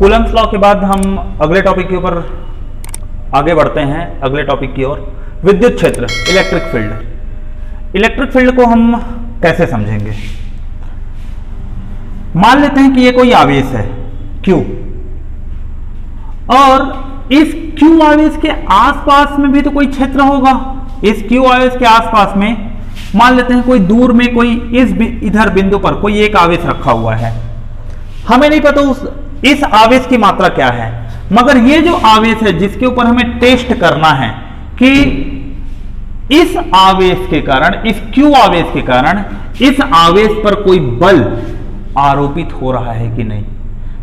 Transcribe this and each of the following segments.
Coulomb's law के बाद हम अगले टॉपिक के ऊपर आगे बढ़ते हैं, अगले टॉपिक की ओर। विद्युत क्षेत्र, इलेक्ट्रिक फील्ड। इलेक्ट्रिक फील्ड को हम कैसे समझेंगे? मान लेते हैं कि ये कोई आवेश है Q, और इस Q आवेश के आसपास में भी तो कोई क्षेत्र होगा। इस Q आवेश के आसपास में मान लेते हैं कोई दूर में कोई इधर बिंदु पर कोई एक आवेश रखा हुआ है। हमें नहीं पता इस आवेश की मात्रा क्या है, मगर ये जो आवेश है जिसके ऊपर हमें टेस्ट करना है कि इस आवेश के कारण, इस Q आवेश के कारण इस आवेश पर कोई बल आरोपित हो रहा है कि नहीं।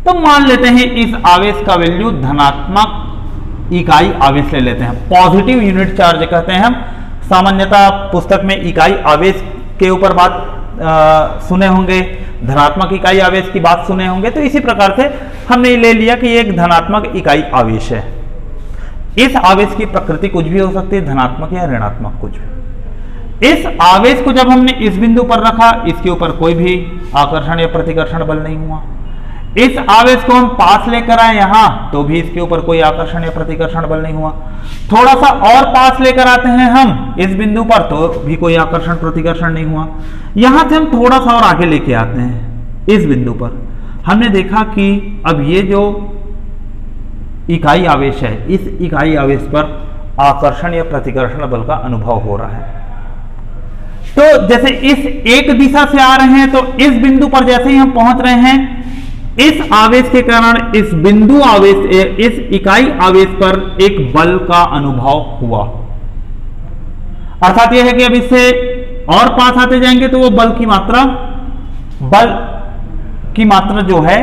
तो मान लेते हैं इस आवेश का वैल्यू धनात्मक इकाई आवेश ले लेते हैं, पॉजिटिव यूनिट चार्ज कहते हैं हम। सामान्यतः पुस्तक में इकाई आवेश के ऊपर बात सुने होंगे, धनात्मक इकाई आवेश की बात सुने होंगे। तो इसी प्रकार से हमने ले लिया कि एक धनात्मक इकाई आवेश है। इस आवेश की प्रकृति कुछ भी हो सकती है, धनात्मक या ऋणात्मक कुछ भी। इस आवेश को जब हमने इस बिंदु पर रखा, इसके ऊपर कोई भी आकर्षण या प्रतिकर्षण बल नहीं हुआ। इस आवेश को हम पास लेकर आए यहां, तो भी इसके ऊपर कोई आकर्षण या प्रतिकर्षण बल नहीं हुआ। थोड़ा सा और पास लेकर आते हैं हम इस बिंदु पर, तो भी कोई आकर्षण प्रतिकर्षण नहीं हुआ। यहां से हम थोड़ा सा और आगे लेके आते हैं इस बिंदु पर, हमने देखा कि अब ये जो इकाई आवेश है, इस इकाई आवेश पर आकर्षण या प्रतिकर्षण बल का अनुभव हो रहा है। तो जैसे इस एक दिशा से आ रहे हैं, तो इस बिंदु पर जैसे ही हम पहुंच रहे हैं, इस आवेश के कारण इस बिंदु आवेश, इस इकाई आवेश पर एक बल का अनुभव हुआ। अर्थात यह है कि अब इससे और पास आते जाएंगे तो वो बल की मात्रा जो है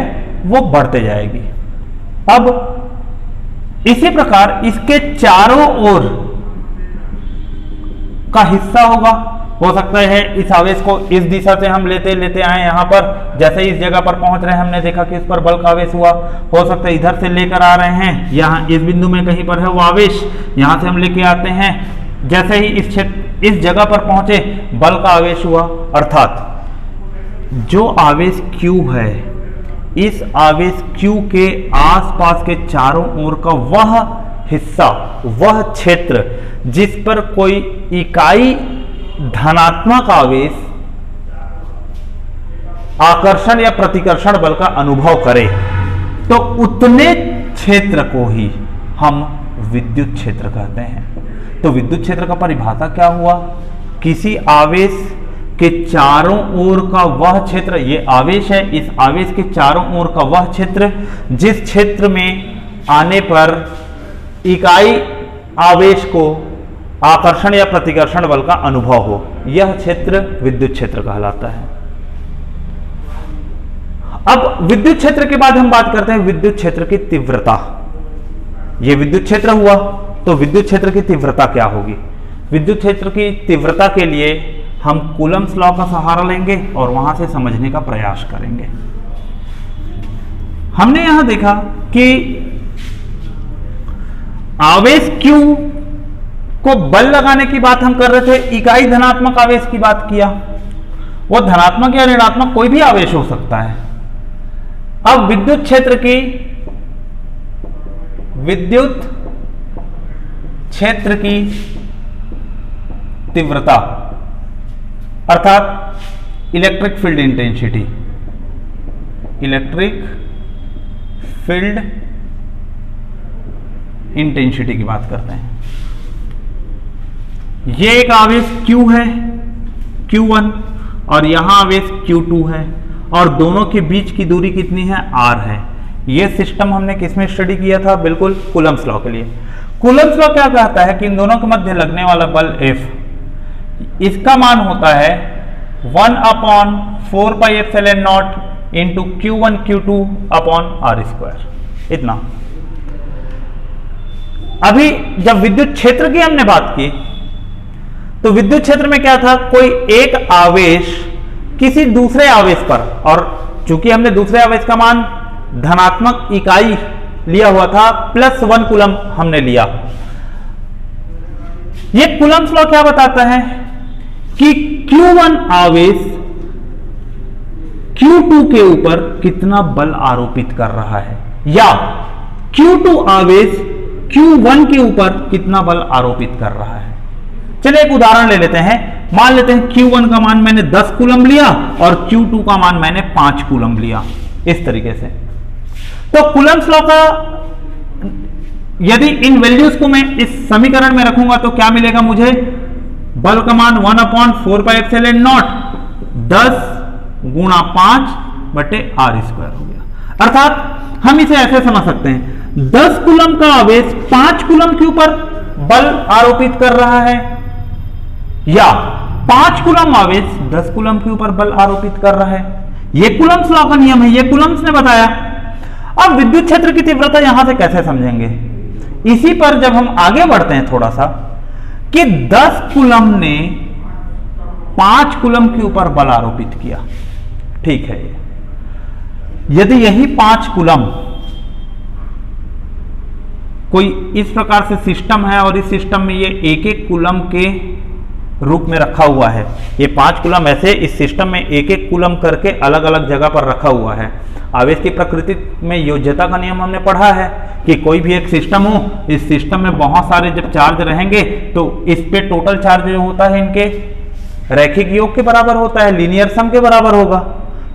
वो बढ़ते जाएगी। अब इसी प्रकार इसके चारों ओर का हिस्सा होगा। हो सकता है इस आवेश को इस दिशा से हम लेते लेते आए यहां पर, जैसे इस जगह पर पहुंच रहे हैं हमने देखा कि इस पर बल का आवेश हुआ। हो सकता है इधर से लेकर आ रहे हैं, यहां इस बिंदु में कहीं पर है वो आवेश, यहां से हम लेके आते हैं, जैसे ही इस जगह पर पहुंचे बल का आवेश हुआ। अर्थात जो आवेश Q है, इस आवेश Q के आसपास के चारों ओर का वह हिस्सा, वह क्षेत्र जिस पर कोई इकाई धनात्मक आवेश आकर्षण या प्रतिकर्षण बल का अनुभव करे, तो उतने क्षेत्र को ही हम विद्युत क्षेत्र कहते हैं। तो विद्युत क्षेत्र का परिभाषा क्या हुआ? किसी आवेश के चारों ओर का वह क्षेत्र, ये आवेश है, इस आवेश के चारों ओर का वह क्षेत्र जिस क्षेत्र में आने पर इकाई आवेश को आकर्षण या प्रतिकर्षण बल का अनुभव हो, यह क्षेत्र विद्युत क्षेत्र कहलाता है। अब विद्युत क्षेत्र के बाद हम बात करते हैं विद्युत क्षेत्र की तीव्रता। यह विद्युत क्षेत्र हुआ, तो विद्युत क्षेत्र की तीव्रता क्या होगी? विद्युत क्षेत्र की तीव्रता के लिए हम कूलम्स लॉ का सहारा लेंगे और वहां से समझने का प्रयास करेंगे। हमने यहां देखा कि आवेश Q को बल लगाने की बात हम कर रहे थे, इकाई धनात्मक आवेश की बात किया। वो धनात्मक या ऋणात्मक कोई भी आवेश हो सकता है। अब विद्युत क्षेत्र की तीव्रता अर्थात electric field intensity, electric field intensity की बात करते हैं। ये एक आवेश Q है, Q1, और यहां आवेश Q2 है, और दोनों के बीच की दूरी कितनी है? R है। ये सिस्टम हमने किसमें स्टडी किया था? बिल्कुल कूलम्स लॉ के लिए। कूलम्स लॉ क्या कहता है कि इन दोनों के मध्य लगने वाला बल F, इसका मान होता है 1/4πε0 into Q1 Q2 upon R²। इतना। अभी जब विद्युत क्षेत्र की हमने बात की, तो विद्युत क्षेत्र में क्या था? कोई एक आवेश किसी दूसरे आवेश पर, और चूंकि हमने दूसरे आवेश का मान धनात्मक इकाई लिया हुआ था, +1 कूलम हमने लिया। ये कूलम्स लॉ क्या बताता है कि Q1 आवेश Q2 के ऊपर कितना बल आरोपित कर रहा है। या Q2 आवेश Q1 के ऊपर कितना बल आरोपित कर रहा है। चलिए एक उदाहरण ले लेते हैं। मान लेते हैं Q1 का मान मैंने 10 कूलम लिया और Q2 का मान मैंने 5 कूलम लिया, इस तरीके से। तो कूलम्स लॉ का यदि इन वैल्यूज को मैं इस समीकरण में रखूंगा तो क्या मिलेगा मुझे, बल का मान 1/4πε0 10 गुणा 5 बटे r स्क्वायर हो गया। अर्थात हम इसे ऐसे समझ सकते हैं 10 कूलम का आवेश 5 कूलम के ऊपर बल आरोपित कर रहा है, या 5 कूलम आवेश 10 कूलम के ऊपर बल आरोपित कर रहा है। यह कूलम्स लॉ का नियम है, यह कूलम्स ने बताया। अब विद्युत क्षेत्र की तीव्रता यहां से कैसे समझेंगे, इसी पर जब हम आगे बढ़ते हैं थोड़ा सा, कि 10 कूलम ने 5 कूलम के ऊपर बल आरोपित किया, ठीक है। यदि यही 5 कूलम कोई इस प्रकार से सिस्टम है और इस सिस्टम में ये एक एक कूलम के रूप में रखा हुआ है, ये 5 कूलम ऐसे इस सिस्टम में एक एक कूलम करके अलग अलग जगह पर रखा हुआ है। आवेश की प्रकृति में योज्यता का नियम हमने पढ़ा है कि कोई भी एक सिस्टम हो, इस सिस्टम में बहुत सारे जब चार्ज रहेंगे तो इस पे टोटल चार्ज जो होता है इनके रैखिक योग के बराबर होता है, लीनियर सम के बराबर होगा।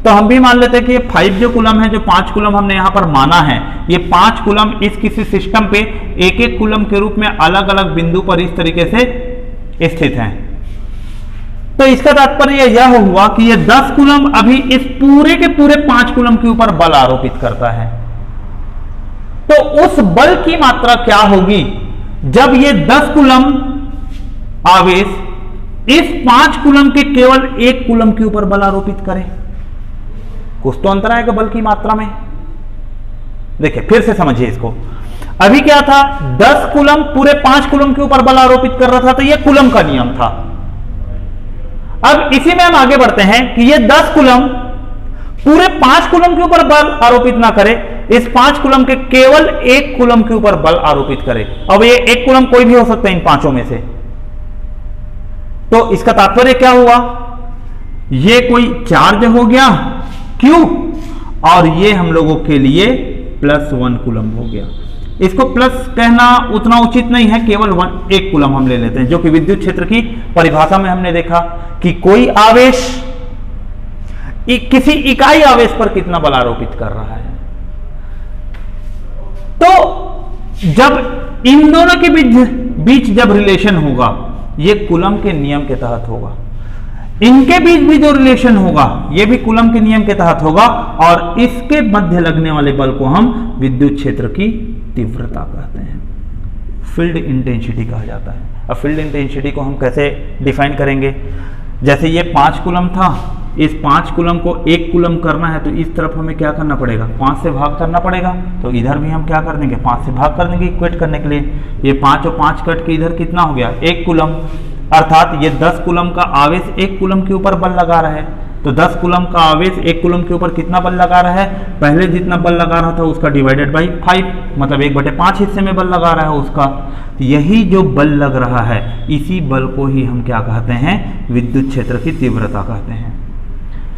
तो हम भी मान लेते हैं कि ये 5 जो कूलम है, जो 5 कूलम हमने यहाँ पर माना है, ये 5 कूलम इस किसी सिस्टम पे एक एक कूलम के रूप में अलग अलग बिंदु पर इस तरीके से स्थित हैं। तो इसका तात्पर्य यह हुआ कि ये 10 कूलम अभी इस पूरे के पूरे 5 कूलम के ऊपर बल आरोपित करता है। तो उस बल की मात्रा क्या होगी जब ये 10 कूलम आवेश इस 5 कूलम के केवल 1 कूलम के ऊपर बल आरोपित करे। कुछ तो अंतर आएगा बल की मात्रा में। देखिए फिर से समझिए इसको। अभी क्या था, 10 कूलम पूरे 5 कूलम के ऊपर बल आरोपित कर रहा था, तो यह कूलम का नियम था। अब इसी में हम आगे बढ़ते हैं कि ये 10 कूलम पूरे 5 कूलम के ऊपर बल आरोपित ना करे, इस 5 कूलम के केवल 1 कूलम के ऊपर बल आरोपित करे। अब ये 1 कूलम कोई भी हो सकता है इन पांचों में से। तो इसका तात्पर्य क्या हुआ, ये कोई चार्ज हो गया Q और ये हम लोगों के लिए +1 कूलम हो गया। इसको प्लस कहना उतना उचित नहीं है, केवल 1 कूलम हम ले लेते हैं, जो कि विद्युत क्षेत्र की परिभाषा में हमने देखा कि कोई आवेश किसी इकाई आवेश पर कितना बल आरोपित कर रहा है। तो जब इन दोनों के बीच जब रिलेशन होगा, ये कूलम के नियम के तहत होगा। इनके बीच भी जो रिलेशन होगा ये भी कूलम के नियम के तहत होगा, और इसके मध्य लगने वाले बल को हम विद्युत क्षेत्र की तीव्रता कहते हैं, फील्ड इंटेंसिटी कहा जाता है। अब फील्ड इंटेंसिटी को हम कैसे डिफाइन करेंगे, जैसे ये 5 कूलम था, इस 5 कूलम को 1 कूलम करना है तो इस तरफ हमें क्या करना पड़ेगा, 5 से भाग करना पड़ेगा। तो इधर भी हम क्या कर देंगे, 5 से भाग कर देंगे इक्वेट करने के लिए। ये 5 और 5 कट के इधर कितना हो गया, 1 कूलम। अर्थात ये 10 कूलम का आवेश 1 कूलम के ऊपर बल लगा रहा है। तो 10 कूलम का आवेश 1 कूलम के ऊपर कितना बल लगा रहा है, पहले जितना बल लगा रहा था उसका डिवाइडेड बाई 5, मतलब 1/5 हिस्से में बल लगा रहा है उसका। यही जो बल लग रहा है, इसी बल को ही हम क्या कहते हैं, विद्युत क्षेत्र की तीव्रता कहते हैं।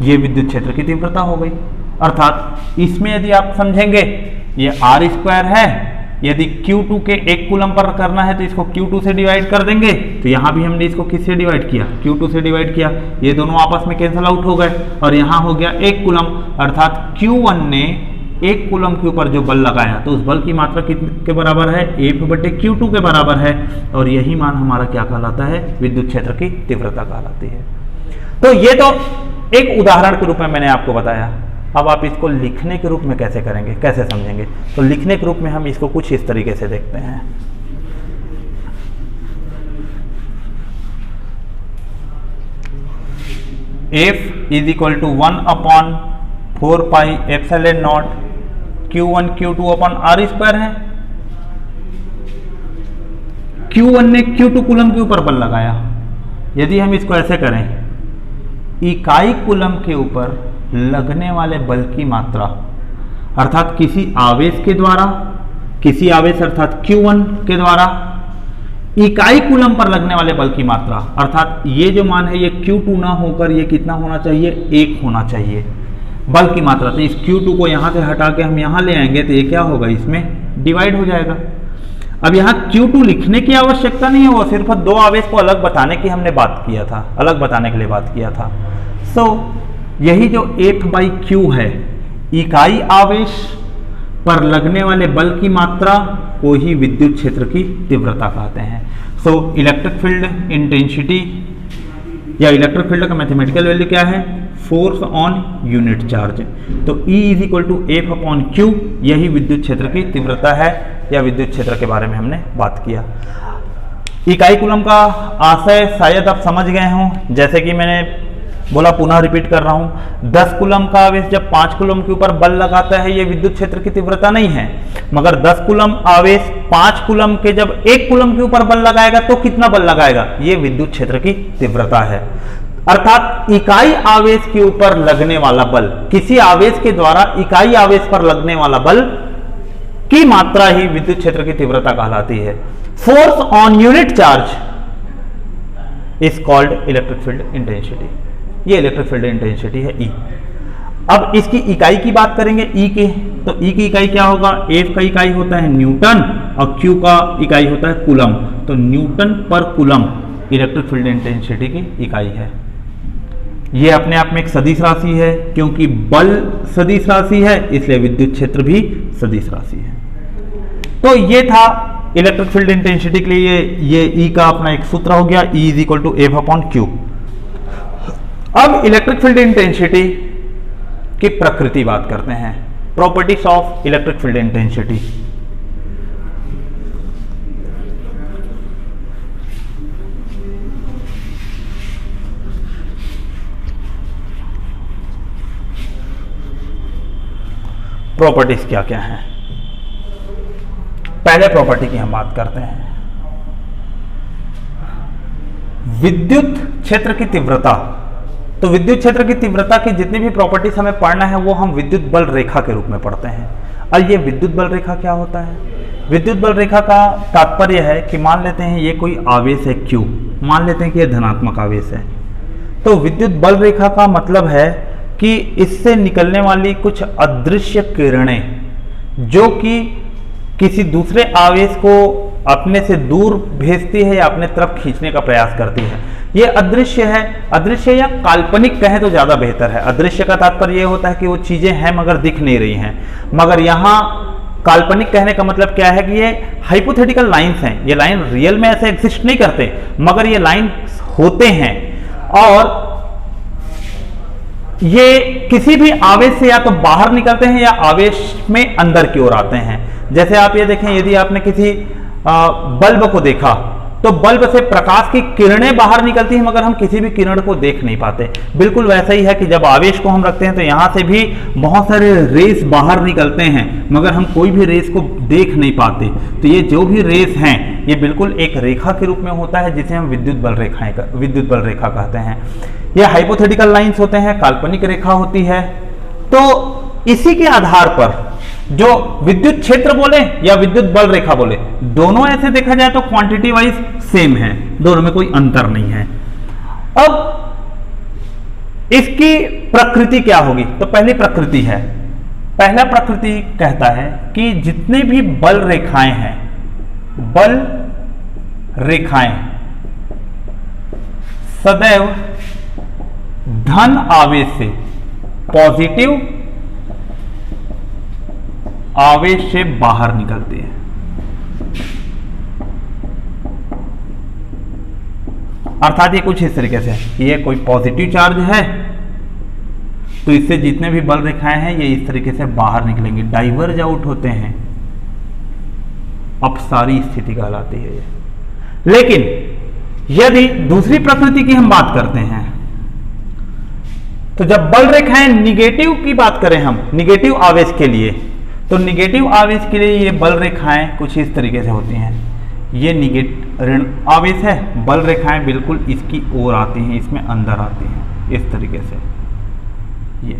ये विद्युत क्षेत्र की तीव्रता हो गई। अर्थात इसमें यदि आप समझेंगे, ये r² है, यदि Q2 के 1 कूलम पर करना है तो इसको Q2 से डिवाइड कर देंगे। तो यहाँ भी हमने इसको किससे डिवाइड किया, Q2 से डिवाइड किया। ये दोनों आपस में कैंसल आउट हो गए और यहाँ हो गया 1 कूलम। अर्थात Q1 ने 1 कूलम के ऊपर जो बल लगाया तो उस बल की मात्रा कितने के बराबर है, F/Q2 के बराबर है। और यही मान हमारा क्या कहलाता है, विद्युत क्षेत्र की तीव्रता कहलाती है। तो ये तो एक उदाहरण के रूप में मैंने आपको बताया। अब आप इसको लिखने के रूप में कैसे करेंगे, कैसे समझेंगे, तो लिखने के रूप में हम इसको कुछ इस तरीके से देखते हैं। F is equal to 1/4πε0 Q1 Q2 अपन r² है। Q1 ने Q2 कूलम के ऊपर बल लगाया। यदि हम इसको ऐसे करें, इकाई कूलम के ऊपर लगने वाले बल की मात्रा, अर्थात किसी आवेश के द्वारा, किसी आवेश अर्थात Q1 के द्वारा इकाई कूलम पर लगने वाले बल की मात्रा, अर्थात ये जो मान है ये Q2 ना होकर ये कितना होना चाहिए, 1 होना चाहिए। बल की मात्रा। तो इस Q2 को यहाँ से हटा के हम यहाँ ले आएंगे तो ये क्या होगा, इसमें डिवाइड हो जाएगा। अब यहाँ Q2 लिखने की आवश्यकता नहीं है, वो सिर्फ दो आवेश को अलग बताने की हमने बात किया था, अलग बताने के लिए बात किया था। सो यही जो F/Q है, इकाई आवेश पर लगने वाले बल की मात्रा को ही विद्युत क्षेत्र की तीव्रता कहते हैं। सो इलेक्ट्रिक फील्ड इंटेंसिटी या इलेक्ट्रिक फील्ड का मैथमेटिकल वैल्यू क्या है, फोर्स ऑन यूनिट चार्ज। तो E = F/Q, यही विद्युत क्षेत्र की तीव्रता है, या विद्युत क्षेत्र के बारे में हमने बात किया। इकाई कूलम का आशय शायद आप समझ गए हों, जैसे कि मैंने बोला, पुनः रिपीट कर रहा हूं, 10 कूलम का आवेश जब 5 कूलम के ऊपर बल लगाता है, ये विद्युत क्षेत्र की तीव्रता नहीं है। मगर 10 कूलम आवेश 5 कूलम के जब 1 कूलम के ऊपर बल लगाएगा तो कितना बल लगाएगा, ये विद्युत क्षेत्र की तीव्रता है। अर्थात इकाई आवेश के ऊपर लगने वाला बल, किसी आवेश के द्वारा इकाई आवेश पर लगने वाला बल की मात्रा ही विद्युत क्षेत्र की तीव्रता कहलाती है। Force on unit charge is called electric field intensity. ये इलेक्ट्रिक फील्ड इंटेंसिटी है E। अब इसकी इकाई की बात करेंगे E के, तो E की इकाई क्या होगा, F का इकाई होता है न्यूटन और Q का इकाई होता है कूलम। तो न्यूटन पर कूलम इलेक्ट्रिक फील्ड इंटेंसिटी की इकाई है। ये अपने आप में एक सदिश राशि है, क्योंकि बल सदिश राशि है इसलिए विद्युत क्षेत्र भी सदिश राशि है। तो ये था इलेक्ट्रिक फील्ड इंटेंसिटी के लिए ये E का अपना एक सूत्र हो गया, E = F/Q। अब इलेक्ट्रिक फील्ड इंटेंसिटी की प्रकृति बात करते हैं, properties of electric field intensity. Properties क्या क्या हैं, पहले प्रॉपर्टी की हम बात करते हैं, विद्युत क्षेत्र की तीव्रता। तो विद्युत क्षेत्र की तीव्रता की जितनी भी प्रॉपर्टीज हमें पढ़ना है वो हम विद्युत बल रेखा के रूप में पढ़ते हैं। और ये विद्युत बल रेखा क्या होता है, विद्युत बल रेखा का तात्पर्य है कि मान लेते हैं ये कोई आवेश है Q, मान लेते हैं कि ये धनात्मक आवेश है, तो विद्युत बल रेखा का मतलब है कि इससे निकलने वाली कुछ अदृश्य किरणें जो कि किसी दूसरे आवेश को अपने से दूर भेजती है या अपने तरफ खींचने का प्रयास करती है, ये अदृश्य है। अदृश्य या काल्पनिक कहें तो ज्यादा बेहतर है। अदृश्य का तात्पर्य यह होता है कि वो चीजें हैं मगर दिख नहीं रही हैं, मगर यहाँ काल्पनिक कहने का मतलब क्या है कि ये हाइपोथेटिकल लाइंस हैं, ये लाइन रियल में ऐसे एग्जिस्ट नहीं करते मगर ये लाइन होते हैं, और ये किसी भी आवेश से या तो बाहर निकलते हैं या आवेश में अंदर की ओर आते हैं। जैसे आप ये देखें, यदि आपने किसी बल्ब को देखा तो बल्ब से प्रकाश की किरणें बाहर निकलती हैं मगर हम किसी भी किरण को देख नहीं पाते। बिल्कुल वैसा ही है कि जब आवेश को हम रखते हैं तो यहाँ से भी बहुत सारे रेस बाहर निकलते हैं मगर हम कोई भी रेस को देख नहीं पाते। तो ये जो भी रेस हैं ये बिल्कुल एक रेखा के रूप में होता है जिसे हम विद्युत बल रेखा कहते हैं। ये हाइपोथेटिकल लाइंस होते हैं, काल्पनिक रेखा होती है। तो इसी के आधार पर जो विद्युत क्षेत्र बोले या विद्युत बल रेखा बोले, दोनों ऐसे देखा जाए तो क्वांटिटी वाइज सेम है, दोनों में कोई अंतर नहीं है। अब इसकी प्रकृति क्या होगी, तो पहली प्रकृति है, पहला प्रकृति कहता है कि जितने भी बल रेखाएं हैं, बल रेखाएं सदैव धन आवेश से, पॉजिटिव आवेश से बाहर निकलती है। अर्थात ये कुछ इस तरीके से, ये कोई पॉजिटिव चार्ज है तो इससे जितने भी बल रेखाएं हैं ये इस तरीके से बाहर निकलेंगे, डाइवर्ज आउट होते हैं, अपसारी स्थिति कहलाती है ये। लेकिन यदि दूसरी प्रकृति की हम बात करते हैं तो जब बल रेखाएं निगेटिव की बात करें हम, निगेटिव आवेश के लिए, तो निगेटिव आवेश के लिए ये बल रेखाएं कुछ इस तरीके से होती हैं। ये ऋण आवेश है, बल रेखाएं बिल्कुल इसकी ओर आती हैं, इसमें अंदर आती हैं इस तरीके से। ये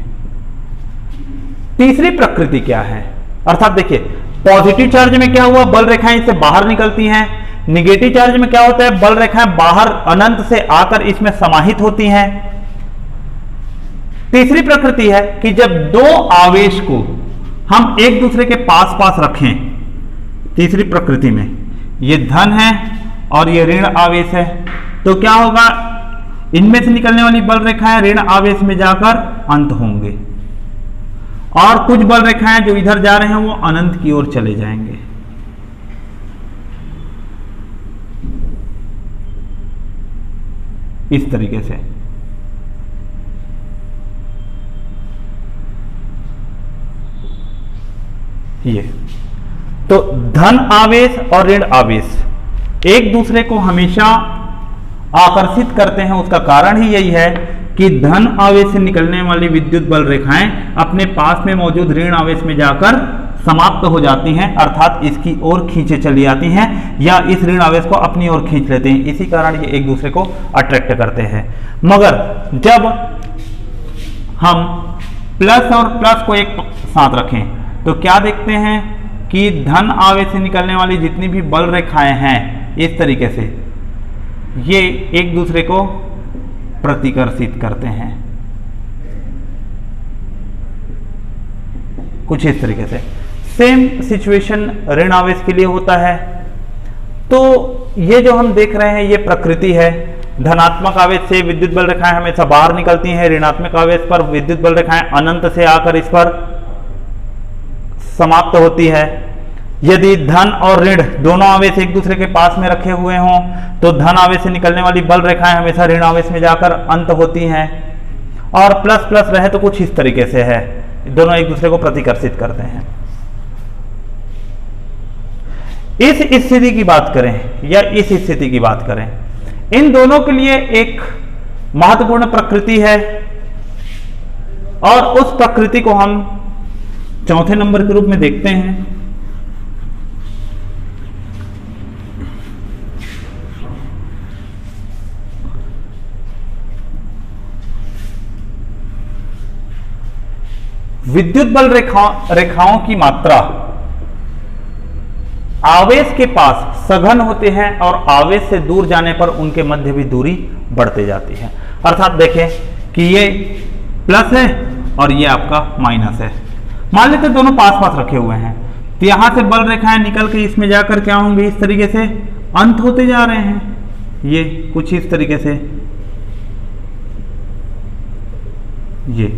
तीसरी प्रकृति क्या है, अर्थात देखिए पॉजिटिव चार्ज में क्या हुआ, बल रेखाएं इससे बाहर निकलती हैं। निगेटिव चार्ज में क्या होता है, बल रेखाएं बाहर अनंत से आकर इसमें समाहित होती हैं। तीसरी प्रकृति है कि जब दो आवेश को हम एक दूसरे के पास पास रखें, तीसरी प्रकृति में ये धन है और ये ऋण आवेश है, तो क्या होगा, इनमें से निकलने वाली बल रेखाएं ऋण आवेश में जाकर अंत होंगे और कुछ बल रेखाएं जो इधर जा रहे हैं वो अनंत की ओर चले जाएंगे। इस तरीके से ये तो धन आवेश और ऋण आवेश एक दूसरे को हमेशा आकर्षित करते हैं। उसका कारण ही यही है कि धन आवेश से निकलने वाली विद्युत बल रेखाएं अपने पास में मौजूद ऋण आवेश में जाकर समाप्त हो जाती हैं, अर्थात इसकी ओर खींचे चली जाती हैं या इस ऋण आवेश को अपनी ओर खींच लेते हैं। इसी कारण ये एक दूसरे को अट्रैक्ट करते हैं। मगर जब हम प्लस और प्लस को एक साथ रखें तो क्या देखते हैं कि धन आवेश से निकलने वाली जितनी भी बल रेखाएं हैं इस तरीके से ये एक दूसरे को प्रतिकर्षित करते हैं, कुछ इस तरीके से। सेम सिचुएशन ऋण आवेश के लिए होता है। तो ये जो हम देख रहे हैं ये प्रकृति है। धनात्मक आवेश से विद्युत बल रेखाएं हमेशा बाहर निकलती हैं, ऋणात्मक आवेश पर विद्युत बल रेखाएं अनंत से आकर इस पर समाप्त होती है। यदि धन और ऋण दोनों आवेश एक दूसरे के पास में रखे हुए हों तो धन आवेश से निकलने वाली बल रेखाएं हमेशा ऋण आवेश में जाकर अंत होती हैं, और प्लस प्लस रहे तो कुछ इस तरीके से है, दोनों एक दूसरे को प्रतिकर्षित करते हैं। इस स्थिति की बात करें या इस स्थिति की बात करें, इन दोनों के लिए एक महत्वपूर्ण प्रकृति है और उस प्रकृति को हम चौथे नंबर के रूप में देखते हैं। विद्युत बल रेखाओं की मात्रा आवेश के पास सघन होते हैं और आवेश से दूर जाने पर उनके मध्य भी दूरी बढ़ते जाती है। अर्थात देखें कि ये प्लस है और ये आपका माइनस है। मान लेते दोनों पास पास रखे हुए हैं तो यहां से बल रेखाएं निकल के इसमें जाकर क्या होंगे, इस तरीके से अंत होते जा रहे हैं, ये कुछ इस तरीके से। ये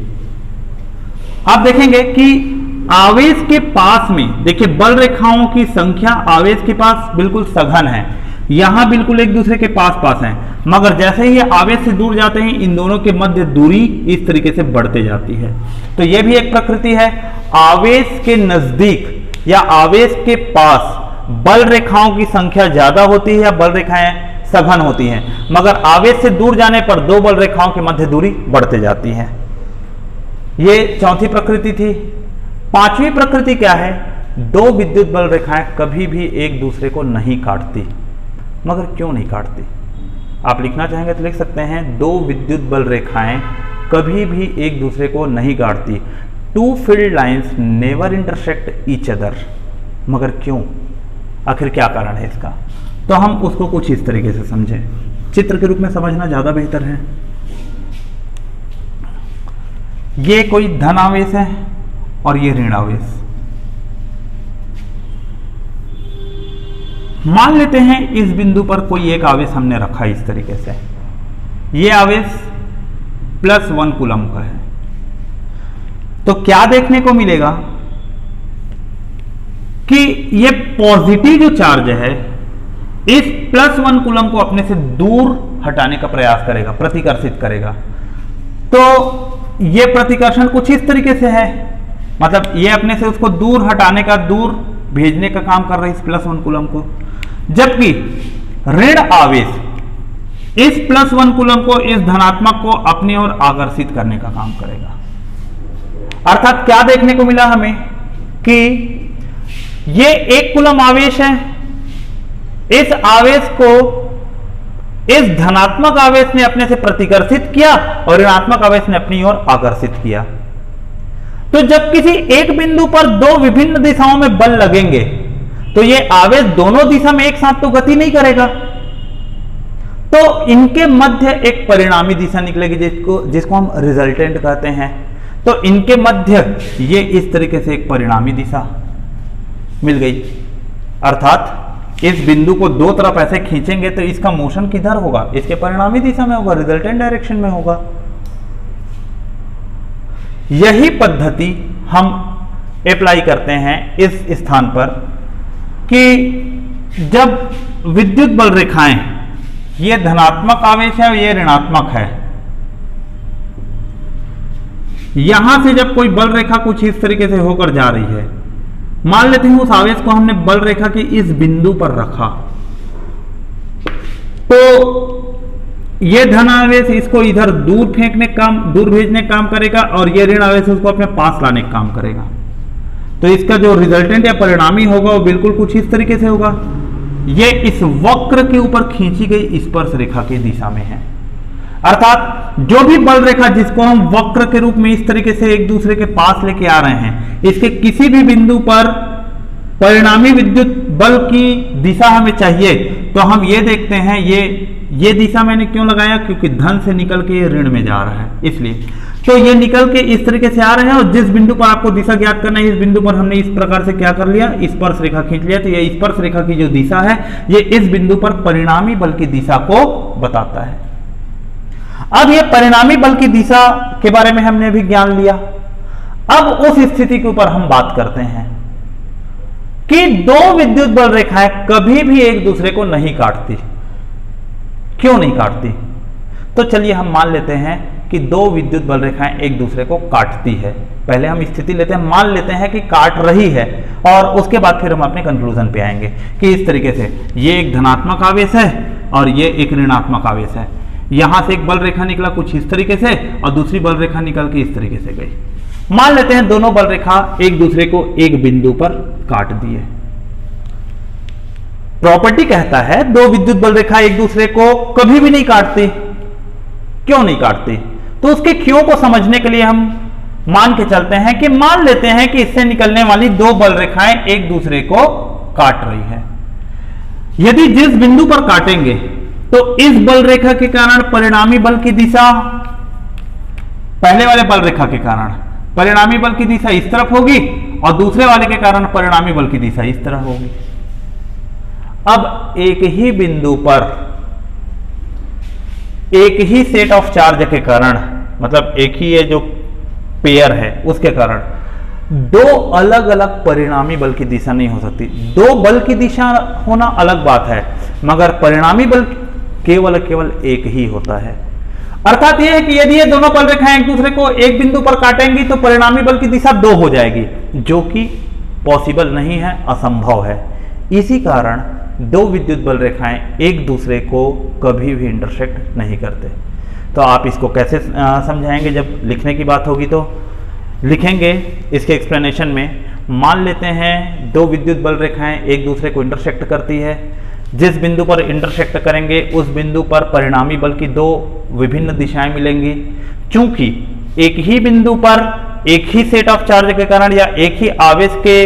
आप देखेंगे कि आवेश के पास में देखिए बल रेखाओं की संख्या आवेश के पास बिल्कुल सघन है, यहां बिल्कुल एक दूसरे के पास पास हैं, मगर जैसे ही ये आवेश से दूर जाते हैं इन दोनों के मध्य दूरी इस तरीके से बढ़ते जाती है। तो यह भी एक प्रकृति है। आवेश के नजदीक या आवेश के पास बल रेखाओं की संख्या ज्यादा होती है या बल रेखाएं सघन होती हैं, मगर आवेश से दूर जाने पर दो बल रेखाओं के मध्य दूरी बढ़ते जाती है। ये चौथी प्रकृति थी। पांचवी प्रकृति क्या है, दो विद्युत बल रेखाएं कभी भी एक दूसरे को नहीं काटती। मगर क्यों नहीं काटती, आप लिखना चाहेंगे तो लिख सकते हैं, दो विद्युत बल रेखाएं कभी भी एक दूसरे को नहीं काटती। Two field lines never intersect each other. मगर क्यों, आखिर क्या कारण है इसका, तो हम उसको कुछ इस तरीके से समझें, चित्र के रूप में समझना ज्यादा बेहतर है। ये कोई धन आवेश है और ये ऋण आवेश। मान लेते हैं इस बिंदु पर कोई एक आवेश हमने रखा इस तरीके से, ये आवेश +1 कूलम का है। तो क्या देखने को मिलेगा कि ये पॉजिटिव जो चार्ज है इस +1 कूलम को अपने से दूर हटाने का प्रयास करेगा, प्रतिकर्षित करेगा। तो ये प्रतिकर्षण कुछ इस तरीके से है, मतलब ये अपने से उसको दूर हटाने का, दूर भेजने का काम कर रहा है इस +1 कूलम को, जबकि ऋण आवेश इस +1 कूलम को, इस धनात्मक को अपनी ओर आकर्षित करने का काम करेगा। अर्थात क्या देखने को मिला हमें कि ये 1 कूलम आवेश है, इस आवेश को इस धनात्मक आवेश ने अपने से प्रतिकर्षित किया और ऋणात्मक आवेश ने अपनी ओर आकर्षित किया। तो जब किसी एक बिंदु पर दो विभिन्न दिशाओं में बल लगेंगे तो ये आवेश दोनों दिशा में एक साथ तो गति नहीं करेगा। तो इनके मध्य एक परिणामी दिशा निकलेगी जिसको हम रिजल्टेंट कहते हैं। तो इनके मध्य ये इस तरीके से एक परिणामी दिशा मिल गई, अर्थात इस बिंदु को दो तरफ ऐसे खींचेंगे तो इसका मोशन किधर होगा, इसके परिणामी दिशा में होगा, रिजल्टेंट डायरेक्शन में होगा। यही पद्धति हम अप्लाई करते हैं इस स्थान पर कि जब विद्युत बल रेखाएं, ये धनात्मक आवेश है और ये ऋणात्मक है, यहां से जब कोई बल रेखा कुछ इस तरीके से होकर जा रही है, मान लेते हैं उस आवेश को हमने बल रेखा के इस बिंदु पर रखा, तो ये धन आवेश इसको इधर दूर भेजने का काम करेगा और ये ऋण आवेश उसको अपने पास लाने का काम करेगा। तो इसका जो रिजल्टेंट या परिणामी होगा वो बिल्कुल कुछ इस तरीके से होगा। ये इस वक्र के ऊपर खींची गई स्पर्श रेखा की दिशा में है, अर्थात जो भी बल रेखा जिसको हम वक्र के रूप में इस तरीके से एक दूसरे के पास लेके आ रहे हैं, इसके किसी भी बिंदु पर परिणामी विद्युत बल की दिशा हमें चाहिए, तो हम ये देखते हैं ये दिशा मैंने क्यों लगाया, क्योंकि धन से निकल के ये ऋण में जा रहा है, इसलिए तो ये निकल के इस तरीके से आ रहे हैं और जिस बिंदु पर आपको दिशा ज्ञात करना है, इस बिंदु पर हमने इस प्रकार से क्या कर लिया, स्पर्श रेखा खींच लिया। तो ये स्पर्श रेखा की जो दिशा है ये इस बिंदु पर परिणामी बल की दिशा को बताता है। अब ये परिणामी बल की दिशा के बारे में हमने भी ज्ञान लिया। अब उस स्थिति के ऊपर हम बात करते हैं कि दो विद्युत बल रेखाएं कभी भी एक दूसरे को नहीं काटती। क्यों नहीं काटती? तो चलिए हम मान लेते हैं कि दो विद्युत बल रेखाएं एक दूसरे को काटती है। पहले हम स्थिति लेते हैं, मान लेते हैं कि काट रही है, और उसके बाद फिर हम अपने कंक्लूजन पे आएंगे कि इस तरीके से ये एक धनात्मक आवेश है और ये एक ऋणात्मक आवेश है। यहां से एक बल रेखा निकला कुछ इस तरीके से और दूसरी बल रेखा निकल के इस तरीके से गई। मान लेते हैं दोनों बल रेखा एक दूसरे को एक बिंदु पर काट दिए। प्रॉपर्टी कहता है दो विद्युत बल रेखा एक दूसरे को कभी भी नहीं काटती। क्यों नहीं काटती? तो उसके क्यों को समझने के लिए हम मान के चलते हैं कि मान लेते हैं कि इससे निकलने वाली दो बल रेखाएं एक दूसरे को काट रही है। यदि जिस बिंदु पर काटेंगे तो इस बल रेखा के कारण परिणामी बल की दिशा, पहले वाले बल रेखा के कारण परिणामी बल की दिशा इस तरफ होगी और दूसरे वाले के कारण परिणामी बल की दिशा इस तरह होगी। अब एक ही बिंदु पर एक ही सेट ऑफ चार्ज के कारण, मतलब एक ही ये जो पेयर है उसके कारण दो अलग अलग परिणामी बल की दिशा नहीं हो सकती। दो बल की दिशा होना अलग बात है, मगर परिणामी बल केवल एक ही होता है। अर्थात यह है कि यदि ये दोनों बल रेखाएं एक दूसरे को एक बिंदु पर काटेंगी तो परिणामी बल की दिशा दो हो जाएगी, जो कि पॉसिबल नहीं है, असंभव है। इसी कारण दो विद्युत बल रेखाएं एक दूसरे को कभी भी इंटरसेक्ट नहीं करते। तो आप इसको कैसे समझाएंगे? जब लिखने की बात होगी तो लिखेंगे इसके एक्सप्लेनेशन में। मान लेते हैं दो विद्युत बल रेखाएं एक दूसरे को इंटरसेक्ट करती है। जिस बिंदु पर इंटरसेक्ट करेंगे उस बिंदु पर परिणामी बल की दो विभिन्न दिशाएं मिलेंगी। चूंकि एक ही बिंदु पर एक ही सेट ऑफ चार्ज के कारण या एक ही आवेश के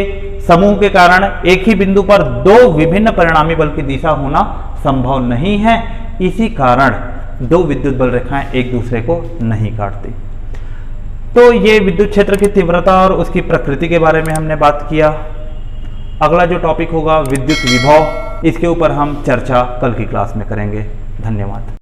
समूह के कारण एक ही बिंदु पर दो विभिन्न परिणामी बल की दिशा होना संभव नहीं है। इसी कारण दो विद्युत बल रेखाएं एक दूसरे को नहीं काटती। तो ये विद्युत क्षेत्र की तीव्रता और उसकी प्रकृति के बारे में हमने बात किया। अगला जो टॉपिक होगा विद्युत विभव, इसके ऊपर हम चर्चा कल की क्लास में करेंगे। धन्यवाद।